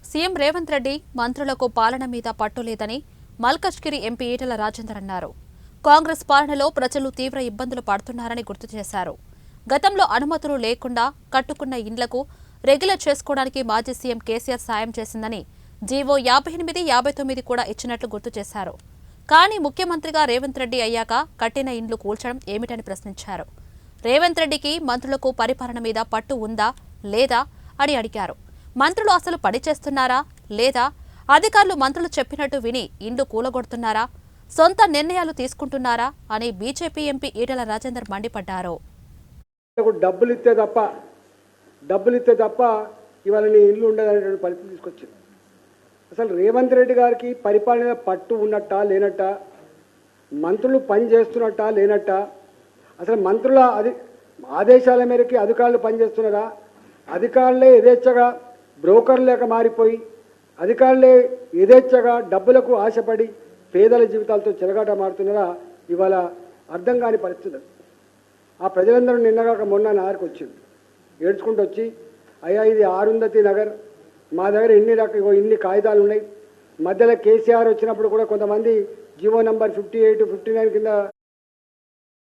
CM Revanth Reddy మంత్రులకు పాలన మీద పట్టు లేదని మల్కజ్గిరి ఎంపీ ఈటెల రాజేందర్ అన్నారు. కాంగ్రెస్ పాలనలో ప్రజలు తీవ్ర ఇబ్బందులు పడుతున్నారని గుర్తు చేశారు. గతంలో అనుమతులు లేకుండా కట్టుకున్న ఇండ్లకు రెగ్యులర్ చేసుకోవడానికి మాజీ సీఎం కేసీఆర్ సాయం చేసిందని జీవో 58, 59 కూడా ఇచ్చినట్లు గుర్తు చేశారు. కానీ ముఖ్యమంత్రిగా రేవంత్ రెడ్డి అయ్యాక కట్టిన ఇండ్లు కూల్చడం ఏమిటని ప్రశ్నించారు. రేవంత్ రెడ్డికి మంత్రులకు పరిపాలన మీద పట్టు ఉందా లేదా అని అడిగారు. మంత్రులు అసలు పని చేస్తున్నారా లేదా, అధికారులు మంత్రులు చెప్పినట్టు విని ఇండ్లు కూలగొడుతున్నారా, సొంత నిర్ణయాలు తీసుకుంటున్నారా అని బీజేపీ ఎంపీ ఈటెల రాజేందర్ మండిపడ్డారు. డబ్బులు ఇస్తే తప్ప ఇవాళ నీ ఇల్లు ఉండదనేటువంటి పరిస్థితి తీసుకొచ్చింది. అసలు రేవంత్ రెడ్డి గారికి పరిపాలన పట్టు ఉన్నట్టా లేనట్టా, మంత్రులు పని చేస్తున్నట్టా లేనట్టా, అసలు మంత్రుల ఆదేశాల మేరకు అధికారులు పనిచేస్తున్నారా, అధికారులే యథేచ్ఛగా బ్రోకర్ లేక మారిపోయి అధికారులే యథేచ్ఛగా డబ్బులకు ఆశపడి పేదల జీవితాలతో చెలగాట మారుతున్నారా, ఇవాళ అర్థం కాని పరిస్థితి. ఆ ప్రజలందరూ నిన్నగాక మొన్న నారికి వచ్చింది, ఏడ్చుకుంటూ వచ్చి అయ్యా ఇది అరుంధతి నగర్, మా దగ్గర ఇన్ని కాగితాలు ఉన్నాయి. మధ్యలో కేసీఆర్ వచ్చినప్పుడు కూడా కొంతమంది జీవో నంబర్ 58, 59 కింద